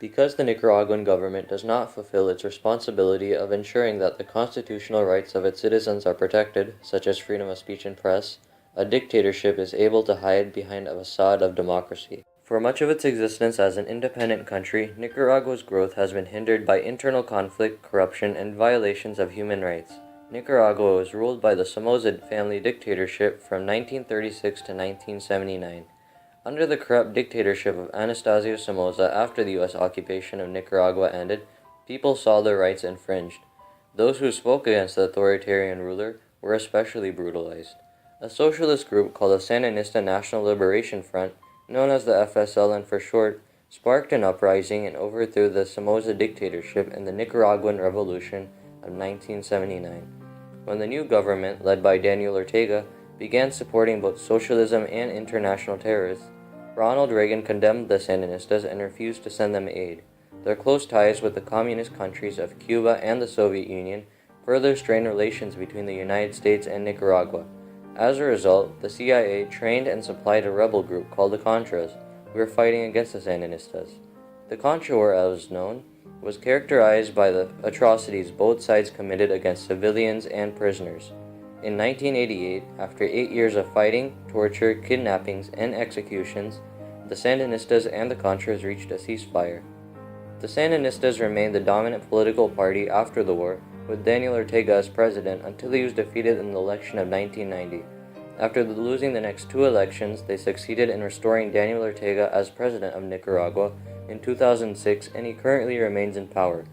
Because the Nicaraguan government does not fulfill its responsibility of ensuring that the constitutional rights of its citizens are protected, such as freedom of speech and press, a dictatorship is able to hide behind a facade of democracy. For much of its existence as an independent country, Nicaragua's growth has been hindered by internal conflict, corruption, and violations of human rights. Nicaragua was ruled by the Somoza family dictatorship from 1936 to 1979. Under the corrupt dictatorship of Anastasio Somoza after the U.S. occupation of Nicaragua ended, people saw their rights infringed. Those who spoke against the authoritarian ruler were especially brutalized. A socialist group called the Sandinista National Liberation Front, known as the FSLN for short, sparked an uprising and overthrew the Somoza dictatorship in the Nicaraguan Revolution of 1979. When the new government, led by Daniel Ortega, began supporting both socialism and international terrorists, Ronald Reagan condemned the Sandinistas and refused to send them aid. Their close ties with the communist countries of Cuba and the Soviet Union further strained relations between the United States and Nicaragua. As a result, the CIA trained and supplied a rebel group called the Contras, who were fighting against the Sandinistas. The Contra War, as known, was characterized by the atrocities both sides committed against civilians and prisoners. In 1988, after 8 years of fighting, torture, kidnappings, and executions, the Sandinistas and the Contras reached a ceasefire. The Sandinistas remained the dominant political party after the war, with Daniel Ortega as president until he was defeated in the election of 1990. After losing the next two elections, they succeeded in restoring Daniel Ortega as president of Nicaragua in 2006, and he currently remains in power.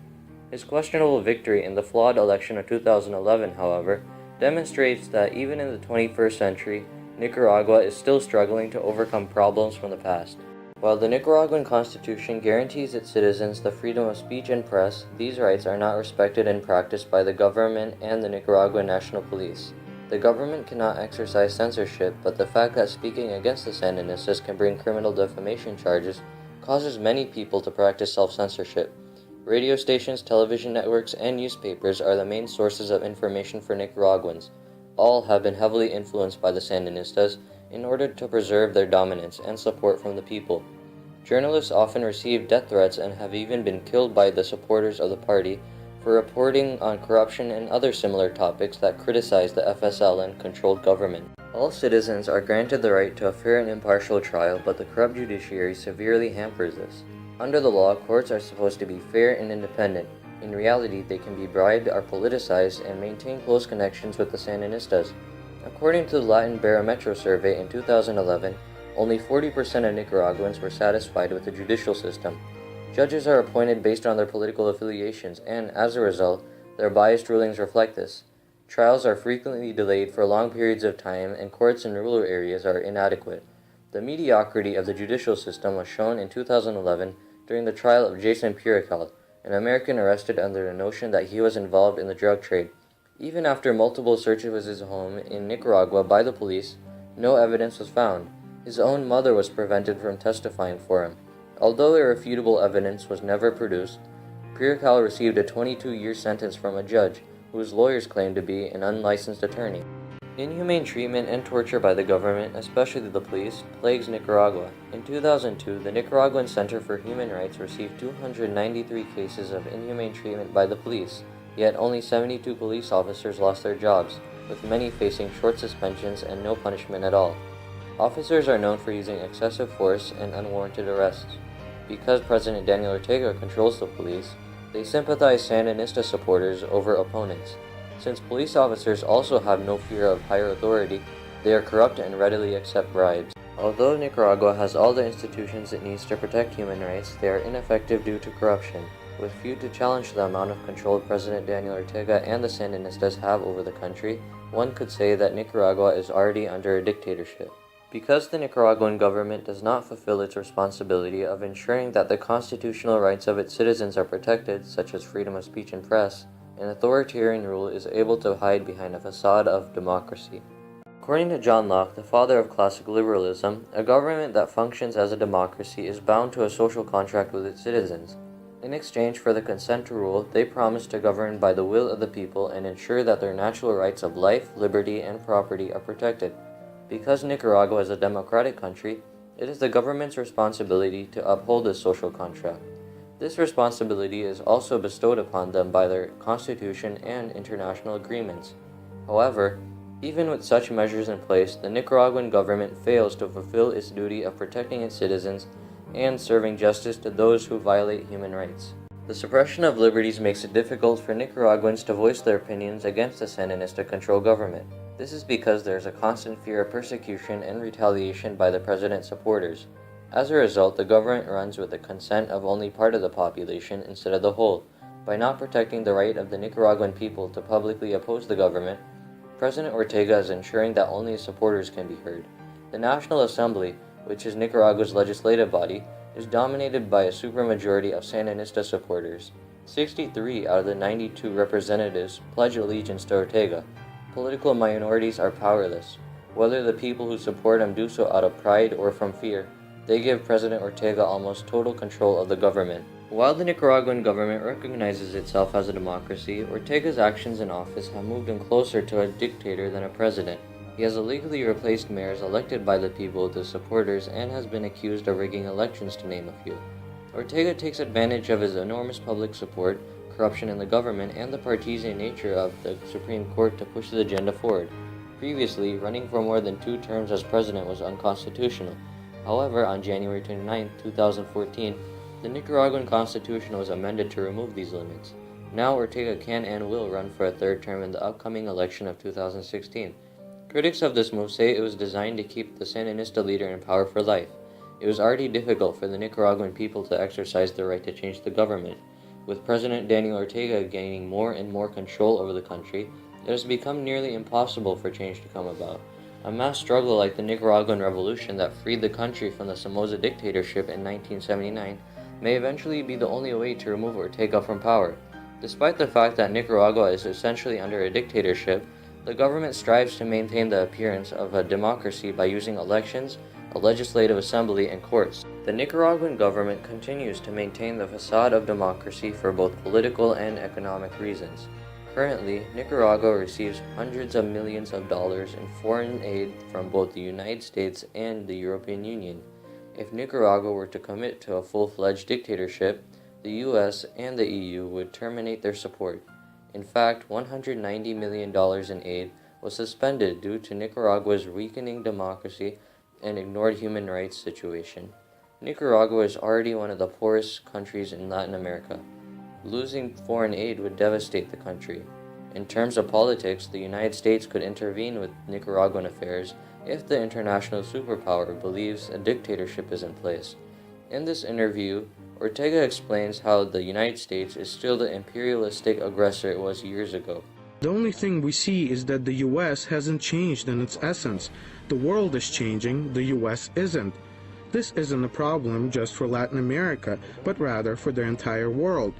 His questionable victory in the flawed election of 2011, however, demonstrates that even in the 21st century, Nicaragua is still struggling to overcome problems from the past. While the Nicaraguan Constitution guarantees its citizens the freedom of speech and press, these rights are not respected and practiced by the government and the Nicaraguan National Police. The government cannot exercise censorship, but the fact that speaking against the Sandinistas can bring criminal defamation charges causes many people to practice self-censorship. Radio stations, television networks, and newspapers are the main sources of information for Nicaraguans. All have been heavily influenced by the Sandinistas in order to preserve their dominance and support from the people. Journalists often receive death threats and have even been killed by the supporters of the party for reporting on corruption and other similar topics that criticize the FSLN-controlled government. All citizens are granted the right to a fair and impartial trial, but the corrupt judiciary severely hampers this. Under the law, courts are supposed to be fair and independent. In reality, they can be bribed or politicized and maintain close connections with the Sandinistas. According to the Latin Barometro survey in 2011, only 40% of Nicaraguans were satisfied with the judicial system. Judges are appointed based on their political affiliations, and as a result, their biased rulings reflect this. Trials are frequently delayed for long periods of time, and courts in rural areas are inadequate. The mediocrity of the judicial system was shown in 2011 during the trial of Jason Purical, an American arrested under the notion that he was involved in the drug trade. Even after multiple searches of his home in Nicaragua by the police, no evidence was found. His own mother was prevented from testifying for him. Although irrefutable evidence was never produced, Purical received a 22-year sentence from a judge, whose lawyers claimed to be an unlicensed attorney. Inhumane treatment and torture by the government, especially the police, plagues Nicaragua. In 2002, the Nicaraguan Center for Human Rights received 293 cases of inhumane treatment by the police, yet only 72 police officers lost their jobs, with many facing short suspensions and no punishment at all. Officers are known for using excessive force and unwarranted arrests. Because President Daniel Ortega controls the police, they sympathize Sandinista supporters over opponents. Since police officers also have no fear of higher authority, they are corrupt and readily accept bribes. Although Nicaragua has all the institutions it needs to protect human rights, they are ineffective due to corruption. With few to challenge the amount of control President Daniel Ortega and the Sandinistas have over the country, one could say that Nicaragua is already under a dictatorship. Because the Nicaraguan government does not fulfill its responsibility of ensuring that the constitutional rights of its citizens are protected, such as freedom of speech and press, an authoritarian rule is able to hide behind a facade of democracy. According to John Locke, the father of classical liberalism, a government that functions as a democracy is bound to a social contract with its citizens. In exchange for the consent to rule, they promise to govern by the will of the people and ensure that their natural rights of life, liberty, and property are protected. Because Nicaragua is a democratic country, it is the government's responsibility to uphold this social contract. This responsibility is also bestowed upon them by their constitution and international agreements. However, even with such measures in place, the Nicaraguan government fails to fulfill its duty of protecting its citizens and serving justice to those who violate human rights. The suppression of liberties makes it difficult for Nicaraguans to voice their opinions against the Sandinista-controlled government. This is because there is a constant fear of persecution and retaliation by the president's supporters. As a result, the government runs with the consent of only part of the population instead of the whole. By not protecting the right of the Nicaraguan people to publicly oppose the government, President Ortega is ensuring that only his supporters can be heard. The National Assembly, which is Nicaragua's legislative body, is dominated by a supermajority of Sandinista supporters. 63 out of the 92 representatives pledge allegiance to Ortega. Political minorities are powerless. Whether the people who support him do so out of pride or from fear, they give President Ortega almost total control of the government. While the Nicaraguan government recognizes itself as a democracy, Ortega's actions in office have moved him closer to a dictator than a president. He has illegally replaced mayors elected by the people with his supporters and has been accused of rigging elections, to name a few. Ortega takes advantage of his enormous public support, corruption in the government, and the partisan nature of the Supreme Court to push the agenda forward. Previously, running for more than 2 terms as president was unconstitutional. However, on January 29, 2014, the Nicaraguan Constitution was amended to remove these limits. Now Ortega can and will run for a 3rd term in the upcoming election of 2016. Critics of this move say it was designed to keep the Sandinista leader in power for life. It was already difficult for the Nicaraguan people to exercise their right to change the government. With President Daniel Ortega gaining more and more control over the country, it has become nearly impossible for change to come about. A mass struggle like the Nicaraguan Revolution that freed the country from the Somoza dictatorship in 1979 may eventually be the only way to remove Ortega from power. Despite the fact that Nicaragua is essentially under a dictatorship, the government strives to maintain the appearance of a democracy by using elections, a legislative assembly, and courts. The Nicaraguan government continues to maintain the facade of democracy for both political and economic reasons. Currently, Nicaragua receives hundreds of millions of dollars in foreign aid from both the United States and the European Union. If Nicaragua were to commit to a full-fledged dictatorship, the US and the EU would terminate their support. In fact, $190 million in aid was suspended due to Nicaragua's weakening democracy and ignored human rights situation. Nicaragua is already one of the poorest countries in Latin America. Losing foreign aid would devastate the country. In terms of politics, the United States could intervene with Nicaraguan affairs if the international superpower believes a dictatorship is in place. In this interview, Ortega explains how the United States is still the imperialistic aggressor it was years ago. The only thing we see is that the US hasn't changed in its essence. The world is changing, the US isn't. This isn't a problem just for Latin America, but rather for the entire world.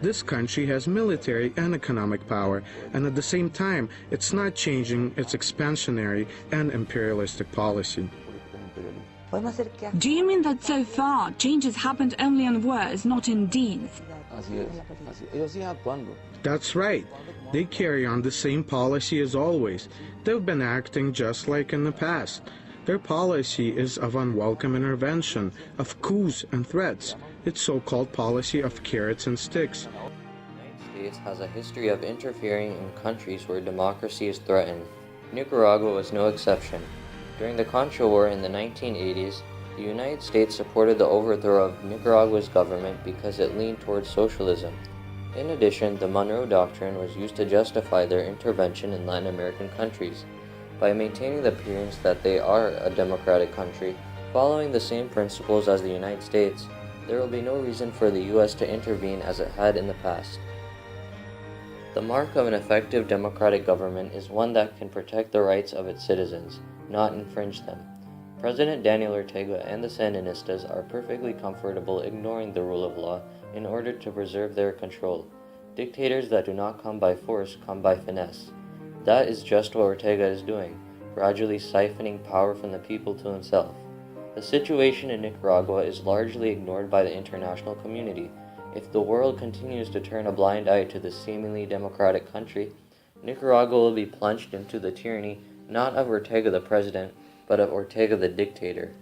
This country has military and economic power, and at the same time, it's not changing its expansionary and imperialistic policy. Do you mean that so far change has happened only in words, not in deeds? That's right. They carry on the same policy as always. They've been acting just like in the past. Their policy is of unwelcome intervention, of coups and threats. Its so-called policy of carrots and sticks. The United States has a history of interfering in countries where democracy is threatened. Nicaragua was no exception. During the Contra War in the 1980s, the United States supported the overthrow of Nicaragua's government because it leaned towards socialism. In addition, the Monroe Doctrine was used to justify their intervention in Latin American countries. By maintaining the appearance that they are a democratic country, following the same principles as the United States, there will be no reason for the U.S. to intervene as it had in the past. The mark of an effective democratic government is one that can protect the rights of its citizens, not infringe them. President Daniel Ortega and the Sandinistas are perfectly comfortable ignoring the rule of law in order to preserve their control. Dictators that do not come by force come by finesse. That is just what Ortega is doing, gradually siphoning power from the people to himself. The situation in Nicaragua is largely ignored by the international community. If the world continues to turn a blind eye to this seemingly democratic country, Nicaragua will be plunged into the tyranny not of Ortega the president, but of Ortega the dictator.